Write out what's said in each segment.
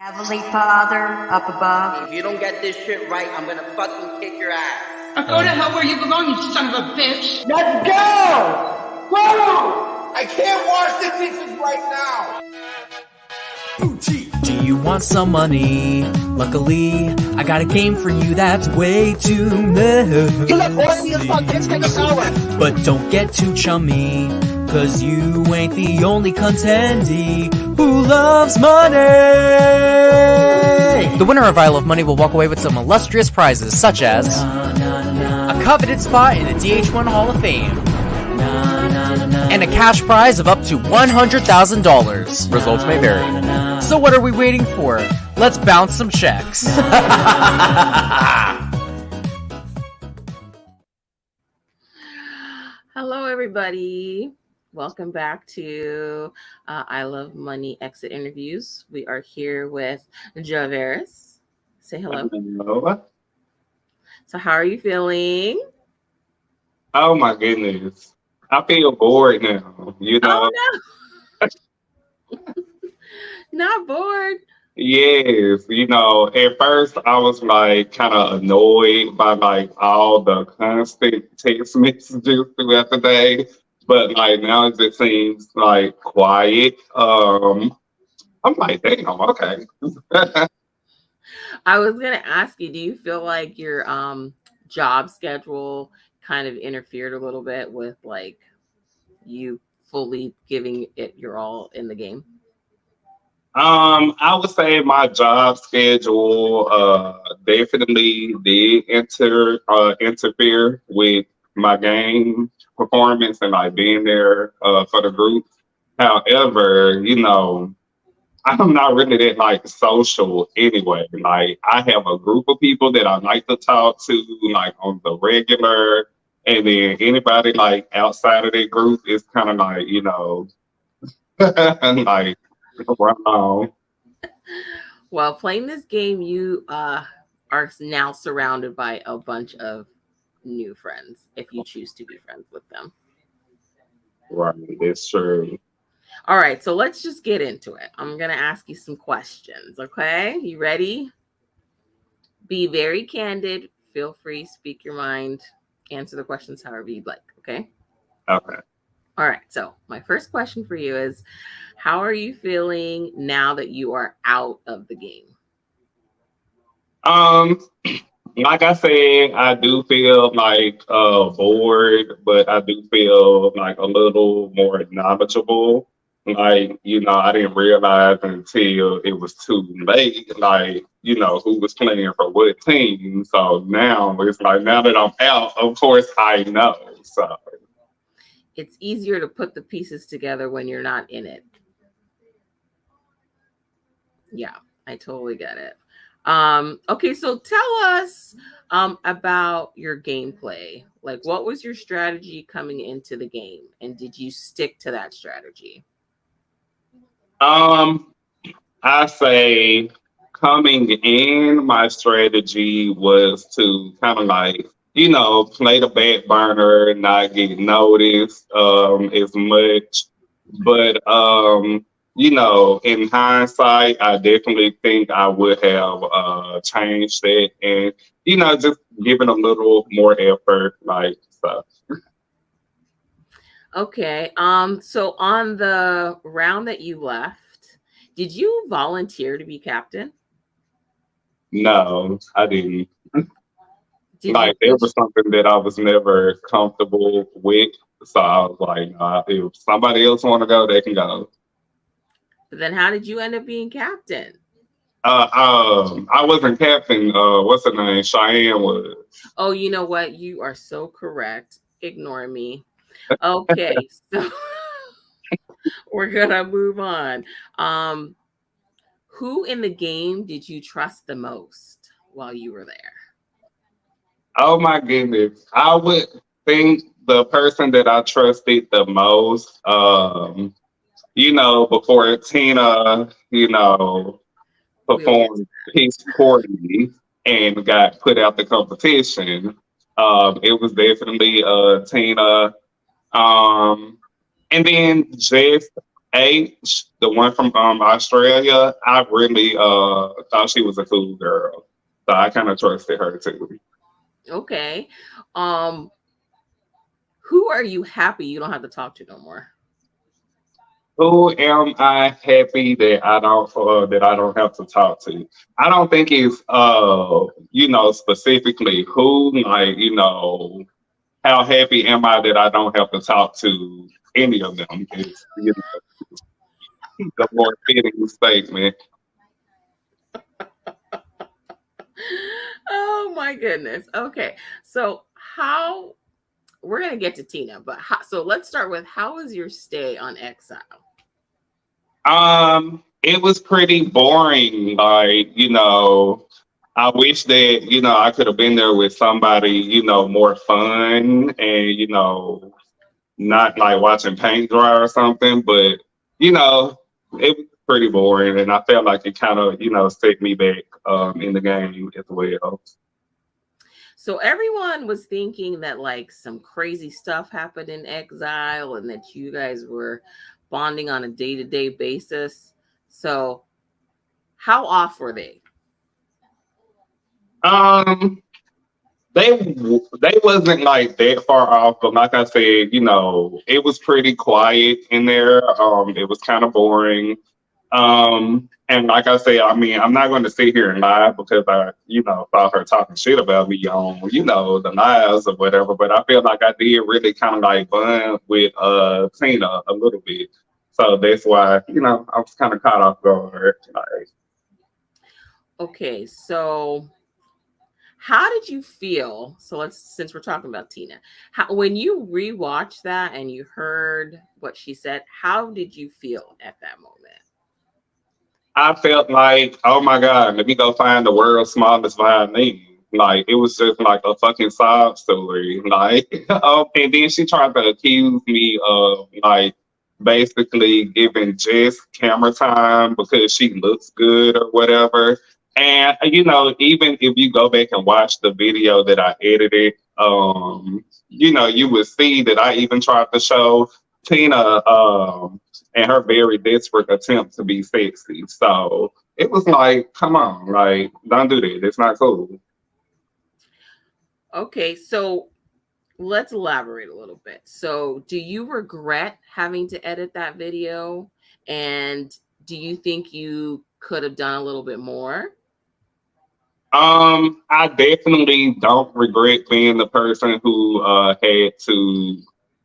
Heavenly Father, up above. If you don't get this shit right, I'm gonna fucking kick your ass. Go to hell where you belong, you son of a bitch! Let's go! Whoa! I can't wash the dishes right now! Do you want some money? Luckily, I got a game for you that's way too messy. You look oily as fuck, let's take a shower! But don't get too chummy, cause you ain't the only contendee who loves money. The winner of I Love Money will walk away with some illustrious prizes, such as a coveted spot in the DH1 Hall of Fame, and a cash prize of up to $100,000. Results may vary. So what are we waiting for? Let's bounce some checks. Hello, everybody. Welcome back to I Love Money Exit Interviews. We are here with Javaris. Say hello. Hello. So how are you feeling? Oh my goodness. I feel bored now, you know? Oh, no. Not bored. Yes, you know, at first I was like kind of annoyed by like all the constant text messages throughout the day. But like now it just seems like quiet. I'm like, damn, okay. I was gonna ask you, do you feel like your job schedule kind of interfered a little bit with like you fully giving it your all in the game? I would say my job schedule definitely did interfere with my game performance and like being there for the group. However, you know, I'm not really that like social anyway. Like I have a group of people that I like to talk to like on the regular, and then anybody like outside of that group is kind of like, you know, like wow. Well, playing this game, you are now surrounded by a bunch of new friends if you choose to be friends with them. Right, that's true. All right, so let's just get into it. I'm going to ask you some questions, okay? You ready? Be very candid. Feel free, speak your mind, answer the questions however you'd like, okay? Okay. All right, so my first question for you is, how are you feeling now that you are out of the game? Like I said, I do feel like bored, but I do feel like a little more knowledgeable. Like, you know, I didn't realize until it was too late, like, you know, who was playing for what team. So now it's like, now that I'm out, of course I know. So It's easier to put the pieces together when you're not in it. Yeah, I totally get it. Okay, so tell us about your gameplay. Like, what was your strategy coming into the game, and did you stick to that strategy? I say coming in, my strategy was to kind of like, you know, play the back burner, not get noticed as much. But you know, in hindsight, I definitely think I would have changed that and, you know, just given a little more effort, like stuff. Okay. So on the round that you left, did you volunteer to be captain? No, I didn't. Did Like, you? it was something that I was never comfortable with. So I was like, nah, if somebody else want to go, they can go. But then how did you end up being captain? I wasn't captain. What's her name? Cheyenne was. Oh, you know what? You are so correct. Ignore me. Okay, so we're gonna move on. Who in the game did you trust the most while you were there? Oh my goodness. I would think the person that I trusted the most, you know, before Tina, you know, performed Peace Courtney and got put out the competition. It was definitely Tina. And then Jeff H, the one from Australia, I really thought she was a cool girl. So I kind of trusted her too. Okay. Who are you happy you don't have to talk to no more? Who am I happy that I don't have to talk to? I don't think it's specifically who, like, how happy am I that I don't have to talk to any of them? It's the more fitting statement. Oh my goodness. Okay. So how we're gonna get to Tina, but so let's start with how was your stay on Exile? It was pretty boring. Like, I wish that, I could have been there with somebody, more fun and, not like watching paint dry or something, but, it was pretty boring. And I felt like it kind of, set me back in the game as well. So everyone was thinking that like some crazy stuff happened in Exile and that you guys were bonding on a day-to-day basis. So how off were they? They wasn't like that far off, but like I said, it was pretty quiet in there. It was kind of boring. And like I say, I mean, I'm not going to sit here and lie because I, saw her talking shit about me on, the lives or whatever. But I feel like I did really kind of like bond with Tina a little bit. So that's why, I was kind of caught off guard. Like, okay, so how did you feel? So since we're talking about Tina, when you rewatched that and you heard what she said, how did you feel at that moment? I felt like, oh my God, let me go find the world's smallest violin. Like, it was just like a fucking sob story. Like, and then she tried to accuse me of like basically giving Jess camera time because she looks good or whatever. And even if you go back and watch the video that I edited, you would see that I even tried to show Tina and her very desperate attempt to be sexy. So it was like, come on, like, don't do that. It's not cool. Okay, so let's elaborate a little bit. So do you regret having to edit that video? And do you think you could have done a little bit more? I definitely don't regret being the person who had to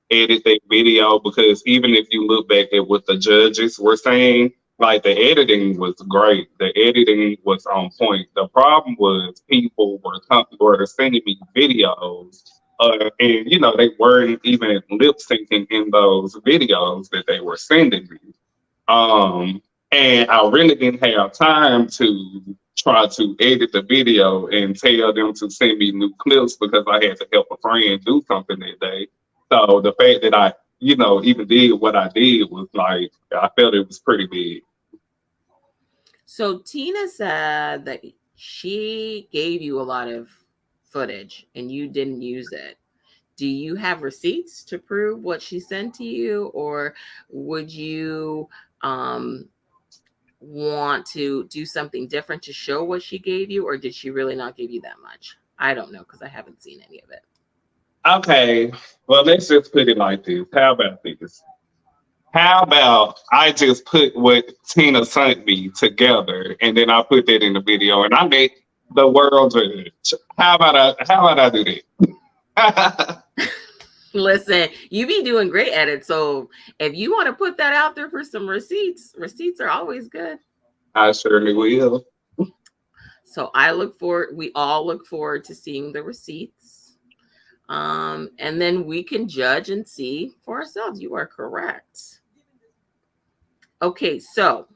edit that video, because even if you look back at what the judges were saying, like, the editing was great. The editing was on point. The problem was people were sending me videos, and they weren't even lip syncing in those videos that they were sending me. And I really didn't have time to try to edit the video and tell them to send me new clips because I had to help a friend do something that day. So the fact that I, even did what I did was like, I felt it was pretty big. So Tina said that she gave you a lot of footage and you didn't use it. Do you have receipts to prove what she sent to you, or would you want to do something different to show what she gave you, or did she really not give you that much? I don't know because I haven't seen any of it. Okay, well, let's just put it like this. How about this? How about I just put what Tina sent me together and then I put that in the video and I let the world judge. How about I do that? Listen, you be doing great edits. So if you want to put that out there for some receipts are always good. I certainly will. So we all look forward to seeing the receipts. And then we can judge and see for ourselves. You are correct. Okay, so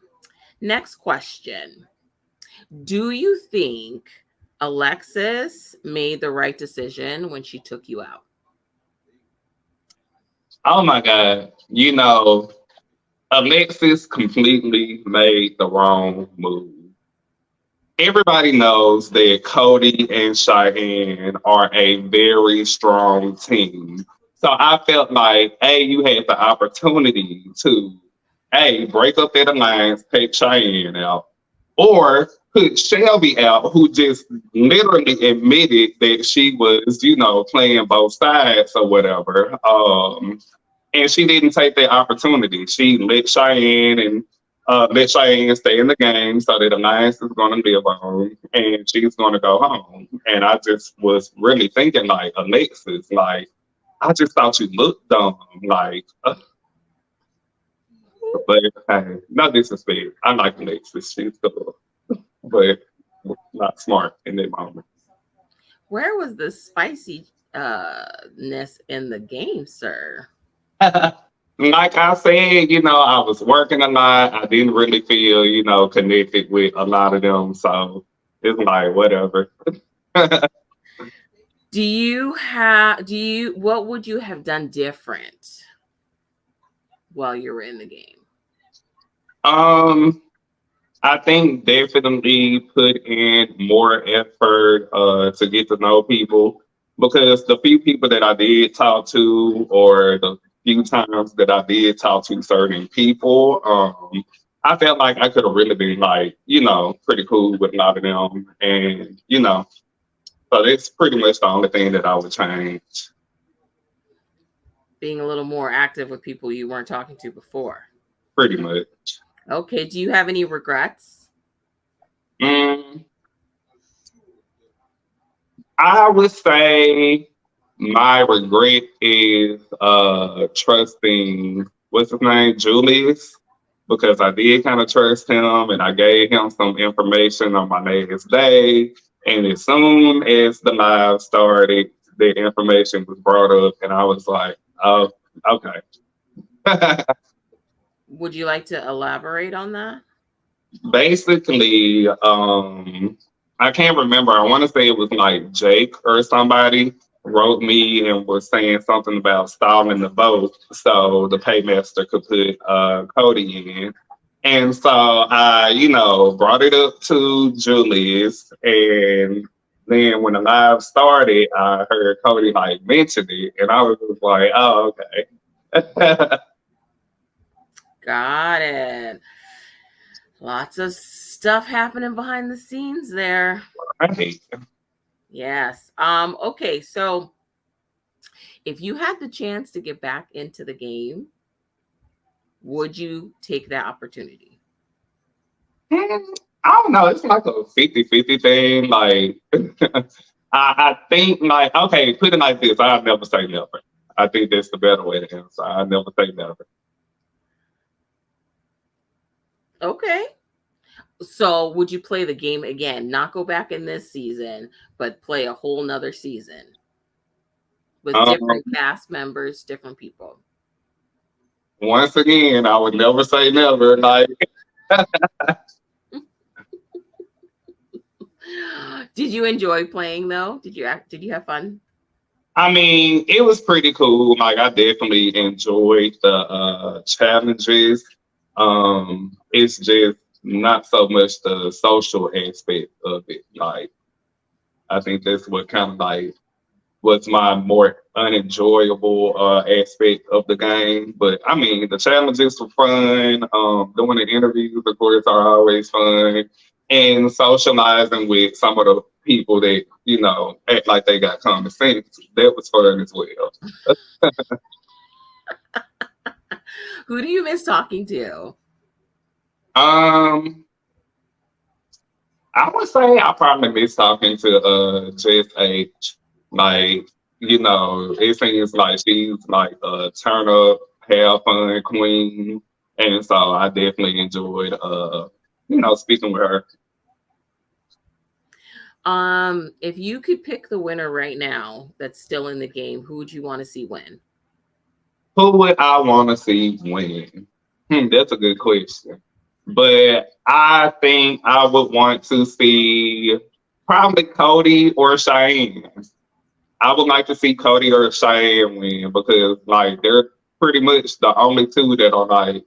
next question. Do you think Alexis made the right decision when she took you out? Oh my God. Alexis completely made the wrong move. Everybody knows that Cody and Cheyenne are a very strong team. So I felt like, you had the opportunity to hey, break up that alliance, take Cheyenne out, or put Shelby out, who just literally admitted that she was, playing both sides or whatever. And she didn't take that opportunity. She let Cheyenne stay in the game so that Alliance is going to live on, and she's going to go home. And I just was really thinking, like, Alexis, like, I just thought you looked dumb, like. But hey, no disrespect. I like Alexis. She's cool, but not smart in that moment. Where was the spicy ness in the game, sir? Like I said, I was working a lot. I didn't really feel, connected with a lot of them. So it's like whatever. What would you have done different while you were in the game? I think definitely put in more effort to get to know people, because the few people that I did talk to, or the few times that I did talk to certain people, I felt like I could have really been like, pretty cool with a lot of them. And, so that's pretty much the only thing that I would change. Being a little more active with people you weren't talking to before. Pretty much. Okay. Do you have any regrets? I would say my regret is trusting, what's his name, Julius, because I did kind of trust him, and I gave him some information on my last day. And as soon as the live started, the information was brought up, and I was like, oh, okay. Would you like to elaborate on that? Basically, I can't remember. I want to say it was like Jake or somebody wrote me and was saying something about stalling the vote so the paymaster could put Cody in. And so I, brought it up to Julius, and then when the live started, I heard Cody like mention it, and I was just like, oh, okay. Got it. Lots of stuff happening behind the scenes there. Right. Yes. Okay. So if you had the chance to get back into the game, would you take that opportunity? I don't know. It's like a 50-50 thing. Like, I think, like, okay, put it like this. I'll never say never. I think that's the better way to answer. I'll never say never. Okay. So would you play the game again? Not go back in this season, but play a whole nother season with different cast members, different people? Once again, I would never say never. Like, did you enjoy playing though? Did you have fun? I mean, it was pretty cool. Like, I definitely enjoyed the challenges. It's just not so much the social aspect of it. Like, I think that's what kind of like was my more unenjoyable aspect of the game. But I mean, the challenges were fun. Doing the interviews, of course, are always fun. And socializing with some of the people that, act like they got common sense, that was fun as well. Who do you miss talking to? I would say I probably miss talking to Jess H. Like, it seems like she's like a turn up, have fun queen. And so I definitely enjoyed speaking with her. If you could pick the winner right now that's still in the game, who would you want to see win? Who would I want to see win? That's a good question. But I think I would want to see probably Cody or Cheyenne. I would like to see Cody or Cheyenne win, because like they're pretty much the only two that are like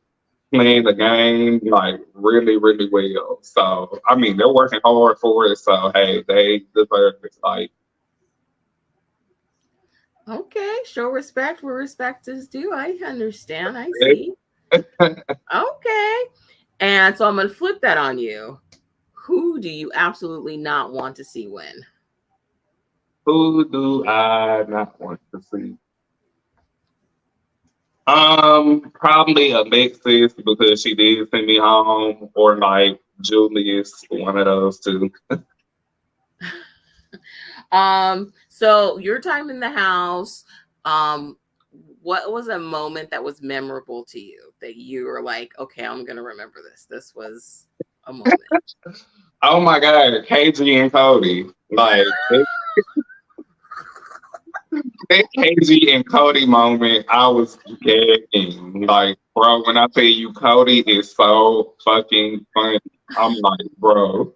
playing the game like really, really well. So I mean, they're working hard for it. So hey, they deserve it. Like, okay, show respect where respect is due. I understand. I see. Okay. And so I'm going to flip that on you. Who do you absolutely not want to see win? Who do I not want to see? Probably Alexis because she did send me home, or like Julius, one of those two. So your time in the house, what was a moment that was memorable to you that you were like, okay, I'm gonna remember this. This was a moment. Oh my God, KG and Cody. Like that KG and Cody moment, I was gagging. Like, bro, when I tell you Cody is so fucking funny, I'm like, bro.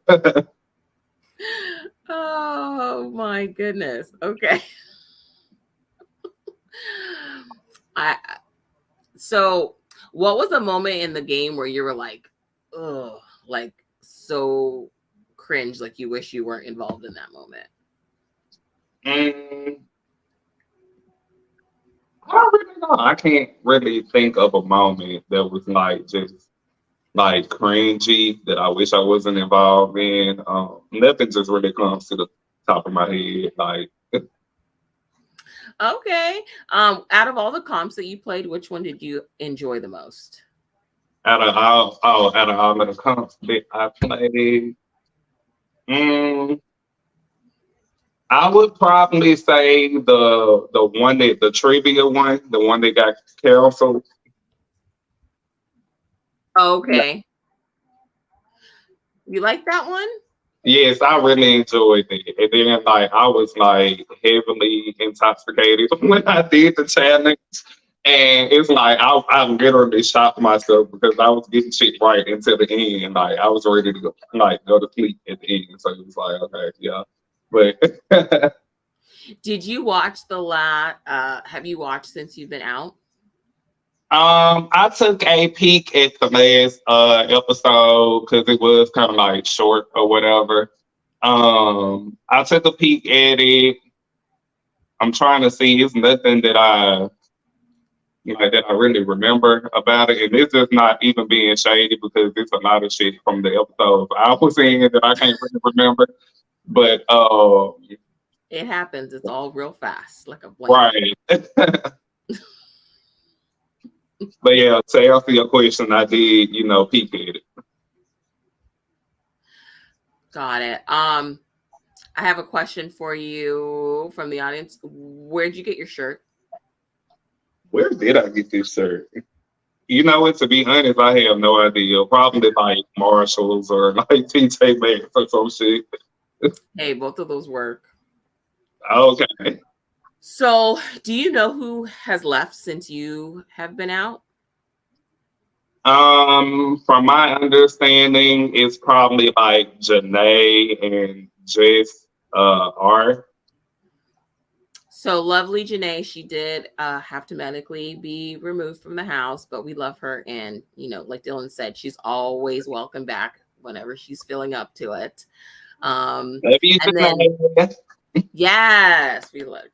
Oh my goodness. Okay. I so what was a moment in the game where you were like, ugh, like so cringe, like you wish you weren't involved in that moment? Mm, I don't really know. I can't really think of a moment that was like just like cringy that I wish I wasn't involved in. Nothing just really comes to the top of my head. Like Okay. Out of all the comps that you played, which one did you enjoy the most? out of all of the comps that I played, mm, I would probably say the trivia one, the one that got canceled. Okay. You like that one? Yes, I really enjoyed it. And then like I was like heavily intoxicated when I did the challenge. And it's like I literally shocked myself because I was getting shit right until the end. Like I was ready to go to sleep at the end. So it was like, okay, yeah. But Did you watch the last have you watched since you've been out? I took a peek at the last episode because it was kind of like short or whatever. I took a peek at it. I'm trying to see. It's nothing that I really remember about it, and it's just not even being shady because it's a lot of shit from the episodes I was in that I can't really remember. But It happens. It's all real fast, like a blanket. right. But yeah, to answer your question, I did, peek at it. Got it. I have a question for you from the audience. Where'd you get your shirt? Where did I get this shirt? You know what? To be honest, I have no idea. Probably like Marshalls or like TJ Maxx or some shit. Hey, both of those work. Okay. So, do you know who has left since you have been out? From my understanding, it's probably like Janae and Jess are. So, lovely Janae, she did have to medically be removed from the house, but we love her. And, like Dylan said, she's always welcome back whenever she's feeling up to it. And then, yes, we love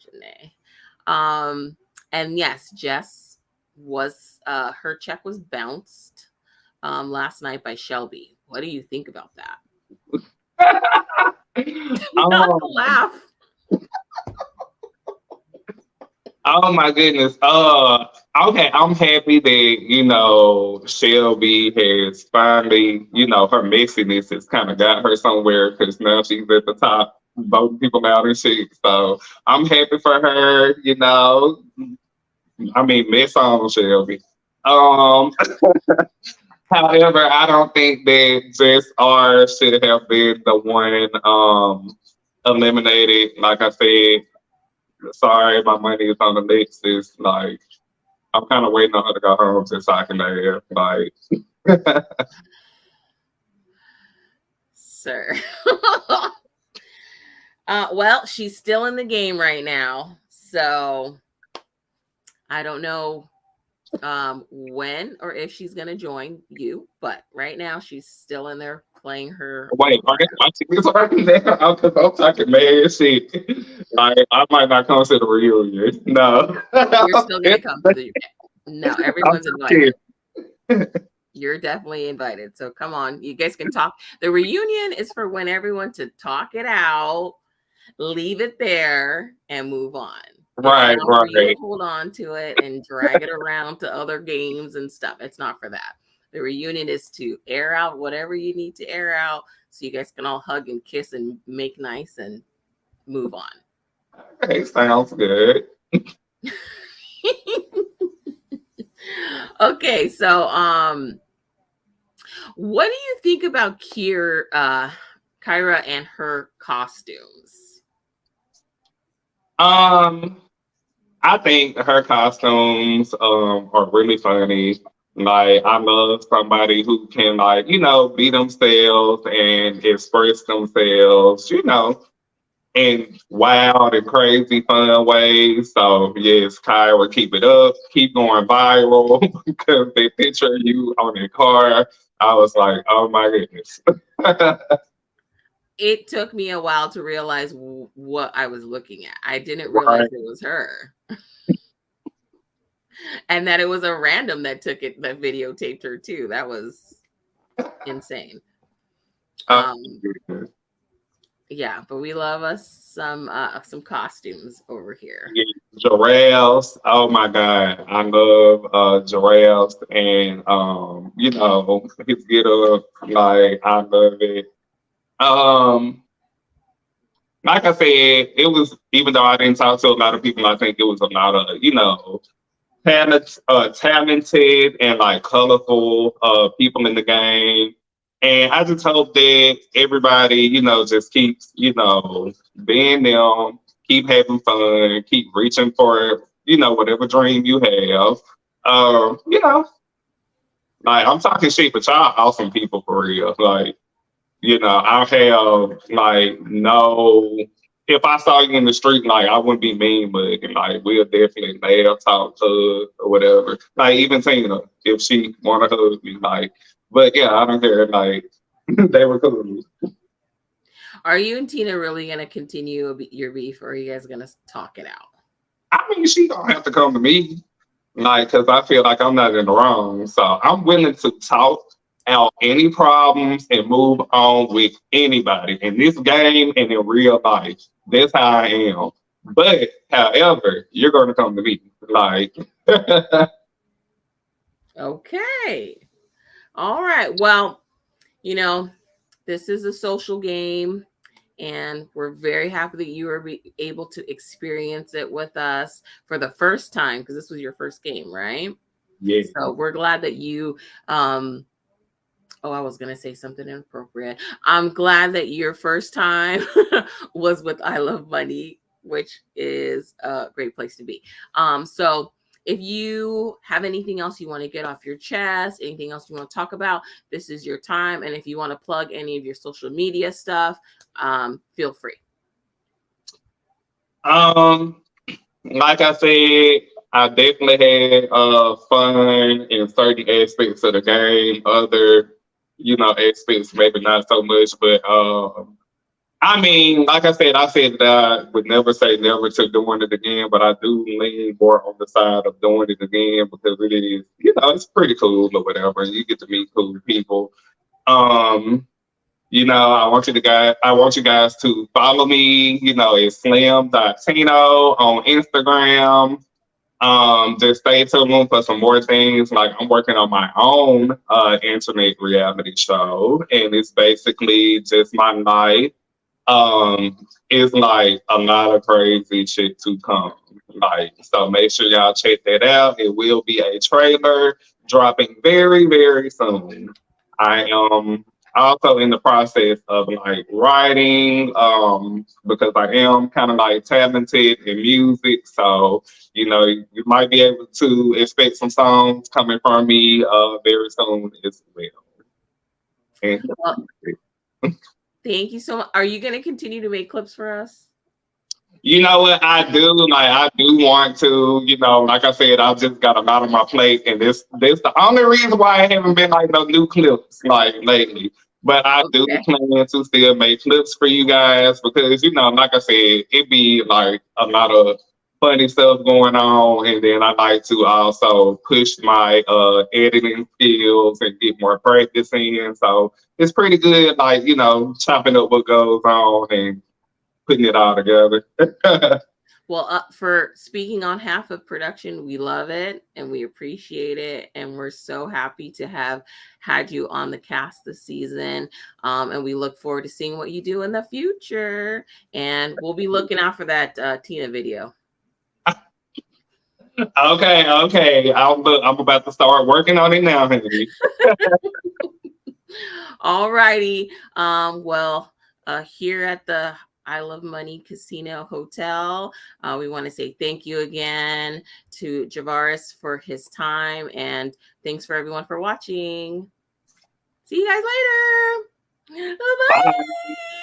Janae. And yes, Jess was her check was bounced last night by Shelby. What do you think about that? Not to laugh. Oh my goodness. Okay, I'm happy that, Shelby has finally, her messiness has kind of got her somewhere because now she's at the top, voting people out and shit. So I'm happy for her, I mean, mess on Shelby. However, I don't think that Jess R should have been the one eliminated. Like I said, sorry, my money is on the Alexis. Like, I'm kind of waiting on her to go home since I can have. Like, sir. Well, she's still in the game right now. So I don't know when or if she's going to join you. But right now, she's still in there playing her. Wait, are they watching this right now? I'm talking mad shit. Like, I might not come to the reunion. No. You're still going to come to the No, everyone's invited. You're definitely invited. So come on, you guys can talk. The reunion is for when everyone to talk it out, leave it there, and move on. Right, It's not for you to right. hold on to it and drag it around to other games and stuff. It's not for that. The reunion is to air out whatever you need to air out so you guys can all hug and kiss and make nice and move on. Okay, sounds good. Okay, so what do you think about Kyra and her costumes? I think her costumes are really funny. Like I love somebody who can like, be themselves and express themselves, in wild and crazy fun ways. So yes, Kyra, keep it up, keep going viral because they picture you on their car. I was like, oh my goodness. It took me a while to realize what I was looking at. I didn't Right. realize it was her. And that it was a random that took it, that videotaped her too. That was insane. Yeah, but we love us some costumes over here. Yeah, giraffes. Oh my God. I love giraffes and his get up, like I love it. Like I said, it was, even though I didn't talk to a lot of people, I think it was a lot of, talented and like colorful people in the game. And I just hope that everybody, just keeps, being them, keep having fun, keep reaching for, whatever dream you have. Like I'm talking shit, but y'all awesome people for real. Like, I have like no. If I saw you in the street, like I wouldn't be mean, but like we'll definitely laugh, talk, hug, or whatever. Like even Tina, if she wanna hug me, like. But yeah, I don't care. Like they were cool. Are you and Tina really gonna continue your beef, or are you guys gonna talk it out? I mean, she don't have to come to me, like, cause I feel like I'm not in the wrong. So I'm willing to talk out any problems and move on with anybody in this game and in real life. That's how I am. But however, you're gonna come to me, like. Okay. All right. Well, this is a social game, and we're very happy that you were able to experience it with us for the first time, because this was your first game, right? Yeah. So we're glad that you I was going to say something inappropriate. I'm glad that your first time was with I Love Money, which is a great place to be. So if you have anything else you want to get off your chest, anything else you want to talk about, this is your time. And if you want to plug any of your social media stuff, feel free. Like I said, I definitely had fun in certain aspects of the game. Other, aspects maybe not so much. But I mean, like I said that I would never say never to doing it again, but I do lean more on the side of doing it again because it is, it's pretty cool or whatever. You get to meet cool people. I want you guys to follow me, it's slim.tino on Instagram. Just stay tuned for some more things. Like I'm working on my own internet reality show, and it's basically just my life. It's like a lot of crazy shit to come. Like, so make sure y'all check that out. It will be a trailer dropping very, very soon. I am also in the process of like writing, because I am kind of like talented in music. So, you might be able to expect some songs coming from me very soon as well. And thank you so much. Are you going to continue to make clips for us? You know what I do? Like I do want to, like I said, I just got a lot on my plate, and this the only reason why I haven't been like no new clips like lately. But I do plan to still make clips for you guys because, like I said, it be like a lot of funny stuff going on, and then I like to also push my editing skills and get more practice in. So it's pretty good, like chopping up what goes on and putting it all together. Well, for speaking on half of production, we love it and we appreciate it. And we're so happy to have had you on the cast this season. And we look forward to seeing what you do in the future. And we'll be looking out for that Tina video. Okay. I'm about to start working on it now, Henry. All righty. Well, here at the I Love Money Casino Hotel, we want to say thank you again to Javaris for his time, and thanks for everyone for watching. See you guys later. Bye-bye. Bye.